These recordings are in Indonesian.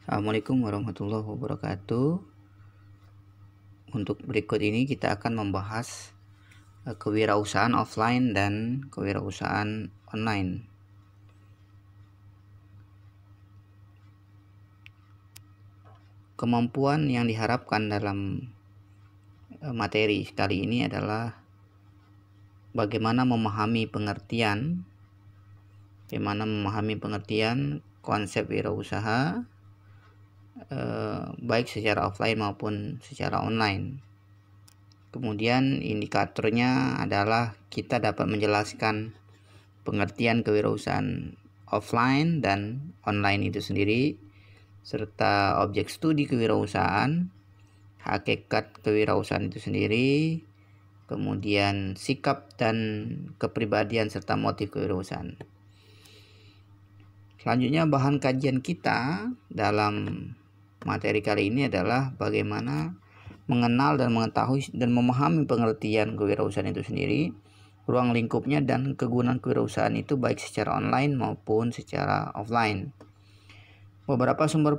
Assalamualaikum warahmatullahi wabarakatuh. Untuk berikut ini kita akan membahas kewirausahaan offline dan kewirausahaan online. Kemampuan yang diharapkan dalam materi kali ini adalah bagaimana memahami pengertian konsep wirausaha baik secara offline maupun secara online. Kemudian indikatornya adalah kita dapat menjelaskan pengertian kewirausahaan offline dan online itu sendiri, serta objek studi kewirausahaan, hakikat kewirausahaan itu sendiri, kemudian sikap dan kepribadian serta motif kewirausahaan. Selanjutnya bahan kajian kita dalam materi kali ini adalah bagaimana mengenal dan mengetahui dan memahami pengertian kewirausahaan itu sendiri, ruang lingkupnya dan kegunaan kewirausahaan itu baik secara online maupun secara offline. Beberapa sumber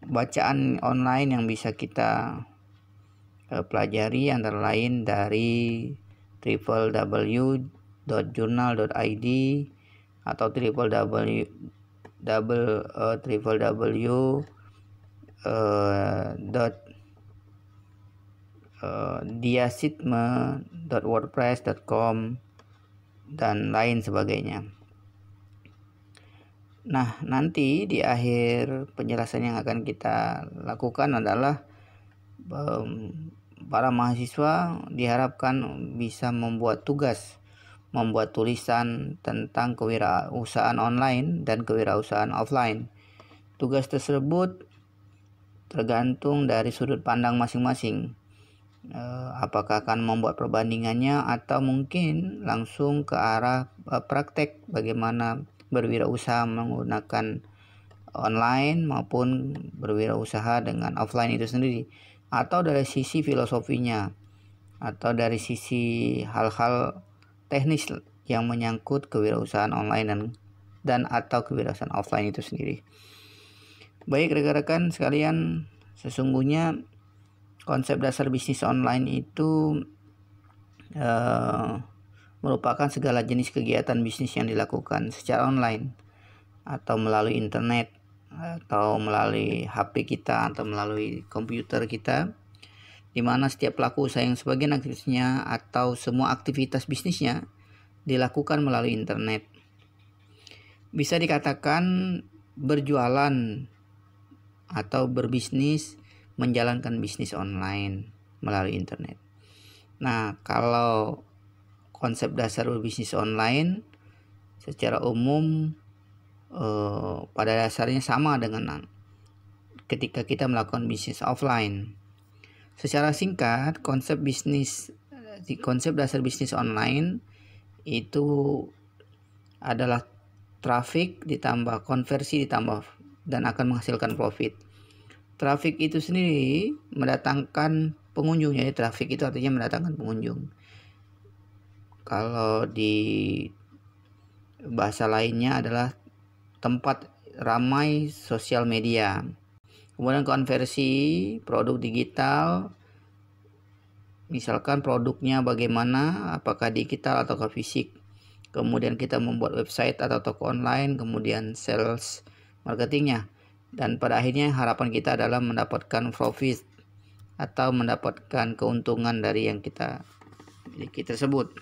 bacaan online yang bisa kita pelajari antara lain dari www.journal.id atau www.diasitme.wordpress.com dan lain sebagainya. Nah, nanti di akhir penjelasan yang akan kita lakukan adalah para mahasiswa diharapkan bisa membuat tulisan tentang kewirausahaan online dan kewirausahaan offline. Tugas tersebut tergantung dari sudut pandang masing-masing. Apakah akan membuat perbandingannya atau mungkin langsung ke arah praktek bagaimana berwirausaha menggunakan online maupun berwirausaha dengan offline itu sendiri, atau dari sisi filosofinya atau dari sisi hal-hal teknis yang menyangkut kewirausahaan online dan atau kewirausahaan offline itu sendiri. Baik rekan-rekan sekalian, sesungguhnya konsep dasar bisnis online itu merupakan segala jenis kegiatan bisnis yang dilakukan secara online atau melalui internet atau melalui HP kita atau melalui komputer kita, di mana setiap pelaku usaha yang sebagian aktivitasnya atau semua aktivitas bisnisnya dilakukan melalui internet. Bisa dikatakan berjualan atau berbisnis, menjalankan bisnis online melalui internet. Nah, kalau konsep dasar berbisnis online secara umum pada dasarnya sama dengan ketika kita melakukan bisnis offline. Secara singkat, konsep dasar bisnis online itu adalah traffic ditambah konversi ditambah dan akan menghasilkan profit. Traffic itu sendiri mendatangkan pengunjung, jadi traffic itu artinya mendatangkan pengunjung. Kalau di bahasa lainnya adalah tempat ramai sosial media. Kemudian konversi produk digital, misalkan produknya bagaimana, apakah digital atau fisik. Kemudian kita membuat website atau toko online, kemudian sales marketingnya. Dan pada akhirnya harapan kita adalah mendapatkan profit atau mendapatkan keuntungan dari yang kita miliki tersebut.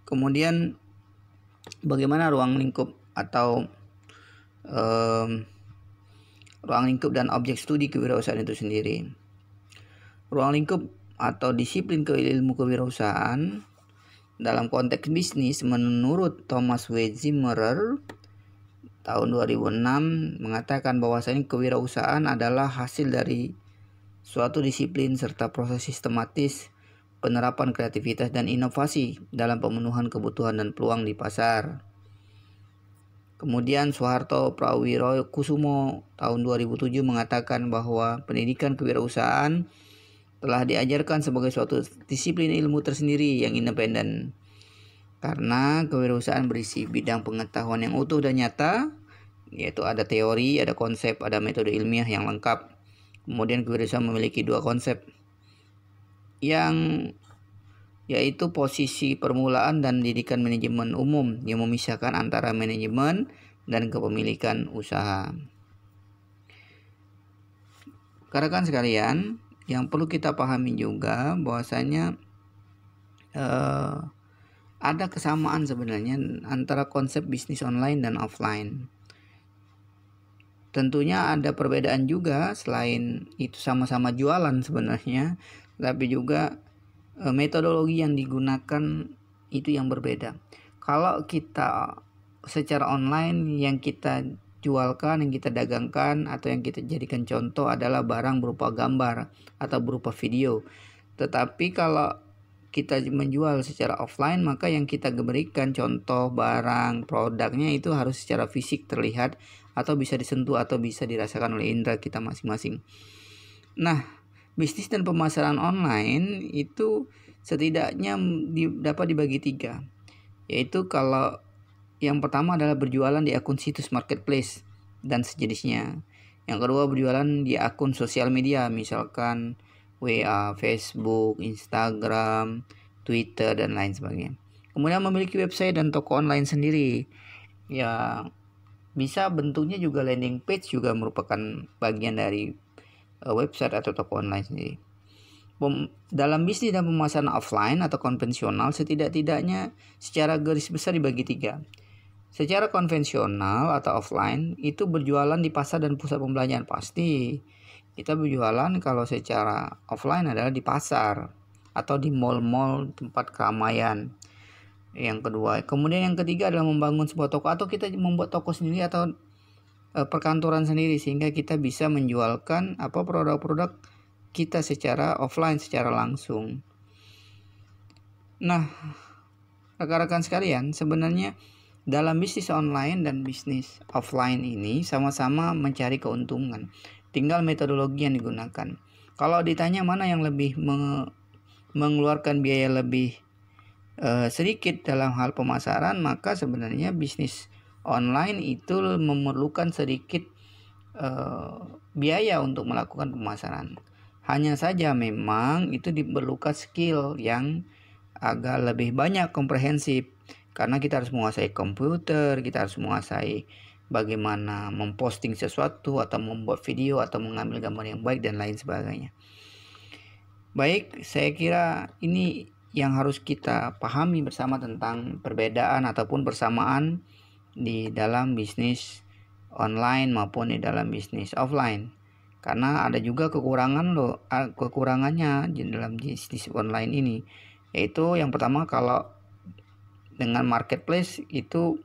Kemudian bagaimana ruang lingkup atau ruang lingkup dan objek studi kewirausahaan itu sendiri. Ruang lingkup atau disiplin ilmu kewirausahaan dalam konteks bisnis menurut Thomas W. Zimmerer tahun 2006 mengatakan bahwasanya kewirausahaan adalah hasil dari suatu disiplin serta proses sistematis penerapan kreativitas dan inovasi dalam pemenuhan kebutuhan dan peluang di pasar. Kemudian Soeharto Prawirokusumo tahun 2007 mengatakan bahwa pendidikan kewirausahaan telah diajarkan sebagai suatu disiplin ilmu tersendiri yang independen. Karena kewirausahaan berisi bidang pengetahuan yang utuh dan nyata yaitu ada teori, ada konsep, ada metode ilmiah yang lengkap. Kemudian kewirausahaan memiliki 2 konsep, yang yaitu posisi permulaan dan didikan manajemen umum, yang memisahkan antara manajemen dan kepemilikan usaha. Rekan sekalian, yang perlu kita pahami juga bahwasanya ada kesamaan sebenarnya antara konsep bisnis online dan offline. Tentunya ada perbedaan juga, selain itu sama-sama jualan sebenarnya, tapi juga metodologi yang digunakan itu yang berbeda. Kalau kita secara online, yang kita jualkan, yang kita dagangkan, atau yang kita jadikan contoh adalah barang berupa gambar atau berupa video. Tetapi kalau kita menjual secara offline, maka yang kita berikan contoh barang, produknya itu harus secara fisik terlihat, atau bisa disentuh, atau bisa dirasakan oleh indera kita masing-masing. Nah, bisnis dan pemasaran online itu setidaknya dapat dibagi 3, yaitu kalau yang pertama adalah berjualan di akun situs marketplace dan sejenisnya. Yang kedua, berjualan di akun sosial media, misalkan WA, Facebook, Instagram, Twitter, dan lain sebagainya. Kemudian memiliki website dan toko online sendiri. Ya, bisa bentuknya juga landing page, juga merupakan bagian dari website atau toko online sendiri. Dalam bisnis dan pemasaran offline atau konvensional, setidak-tidaknya secara garis besar dibagi 3. Secara konvensional atau offline itu berjualan di pasar dan pusat perbelanjaan. Pasti kita berjualan kalau secara offline adalah di pasar atau di mall-mall, tempat keramaian. Yang kedua, kemudian yang ketiga adalah membangun sebuah toko, atau kita membuat toko sendiri atau perkantoran sendiri, sehingga kita bisa menjualkan produk-produk kita secara offline, secara langsung. Nah, rekan-rekan sekalian, sebenarnya dalam bisnis online dan bisnis offline ini sama-sama mencari keuntungan. Tinggal metodologi yang digunakan. Kalau ditanya mana yang lebih mengeluarkan biaya lebih sedikit dalam hal pemasaran, maka sebenarnya bisnis online itu memerlukan sedikit biaya untuk melakukan pemasaran. Hanya saja memang itu diperlukan skill yang agak lebih banyak, komprehensif, karena kita harus menguasai komputer, kita harus menguasai bagaimana memposting sesuatu atau membuat video atau mengambil gambar yang baik dan lain sebagainya. Baik, saya kira ini yang harus kita pahami bersama tentang perbedaan ataupun persamaan di dalam bisnis online maupun di dalam bisnis offline. Karena ada juga kekurangannya di dalam bisnis online ini, yaitu yang pertama, kalau dengan marketplace itu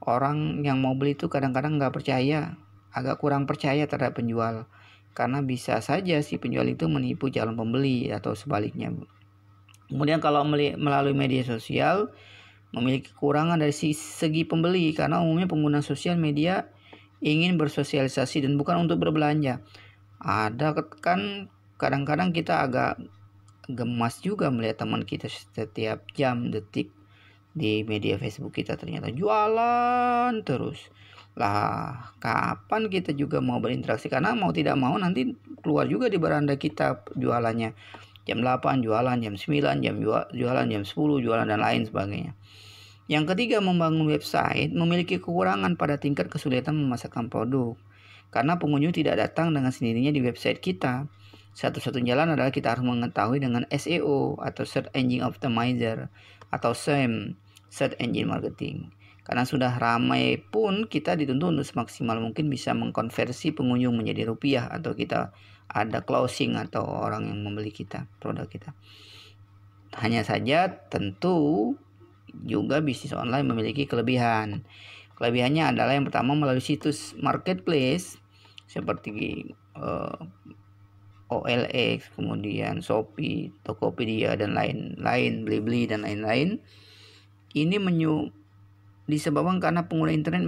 orang yang mau beli itu kadang-kadang nggak percaya, agak kurang percaya terhadap penjual, karena bisa saja si penjual itu menipu calon pembeli atau sebaliknya. Kemudian kalau melalui media sosial memiliki kekurangan dari segi pembeli, karena umumnya pengguna sosial media ingin bersosialisasi dan bukan untuk berbelanja. Ada kan kadang-kadang kita agak gemas juga melihat teman kita setiap jam detik di media Facebook kita ternyata jualan terus. Lah, kapan kita juga mau berinteraksi? Karena mau tidak mau nanti keluar juga di beranda kita jualannya. Jam 8 jualan, jam 9 jualan, jam 10 jualan, dan lain sebagainya. Yang ketiga, membangun website memiliki kekurangan pada tingkat kesulitan memasarkan produk, karena pengunjung tidak datang dengan sendirinya di website kita. Satu-satunya jalan adalah kita harus mengetahui dengan SEO atau Search Engine Optimizer atau SEM, Search Engine Marketing. Karena sudah ramai pun kita dituntut untuk semaksimal mungkin bisa mengkonversi pengunjung menjadi rupiah, atau kita ada closing atau orang yang membeli produk kita. Hanya saja tentu juga bisnis online memiliki kelebihan. Kelebihannya adalah yang pertama, melalui situs marketplace seperti OLX, kemudian Shopee, Tokopedia, dan lain-lain, Blibli dan lain-lain. Ini disebabkan karena pengguna internet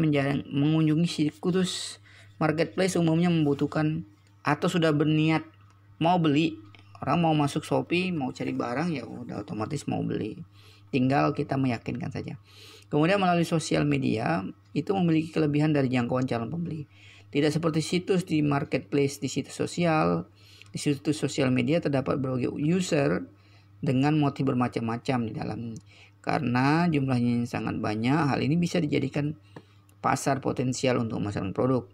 mengunjungi situs marketplace umumnya membutuhkan atau sudah berniat mau beli. Orang mau masuk Shopee, mau cari barang, ya udah otomatis mau beli. Tinggal kita meyakinkan saja. Kemudian melalui sosial media itu memiliki kelebihan dari jangkauan calon pembeli. Tidak seperti situs di marketplace di situs sosial. Di situs sosial media terdapat berbagai user dengan motif bermacam-macam di dalamnya. Karena jumlahnya yang sangat banyak, hal ini bisa dijadikan pasar potensial untuk memasarkan produk.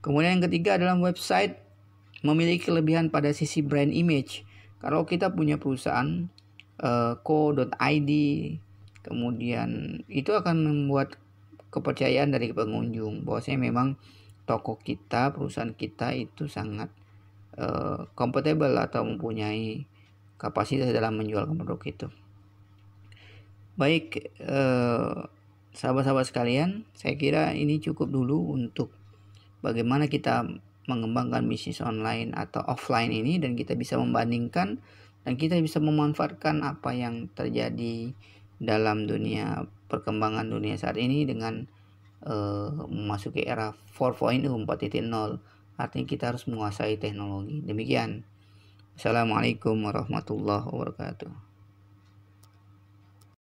Kemudian yang ketiga adalah website memiliki kelebihan pada sisi brand image. Kalau kita punya perusahaan co.id, kemudian itu akan membuat kepercayaan dari pengunjung bahwasanya memang toko kita, perusahaan kita itu sangat kompatibel atau mempunyai kapasitas dalam menjual produk itu. Baik, sahabat-sahabat sekalian, saya kira ini cukup dulu untuk bagaimana kita mengembangkan bisnis online atau offline ini, dan kita bisa membandingkan dan kita bisa memanfaatkan apa yang terjadi dalam dunia perkembangan dunia saat ini dengan memasuki era 4.0, 4.0. Artinya kita harus menguasai teknologi. Demikian. Assalamualaikum warahmatullahi wabarakatuh.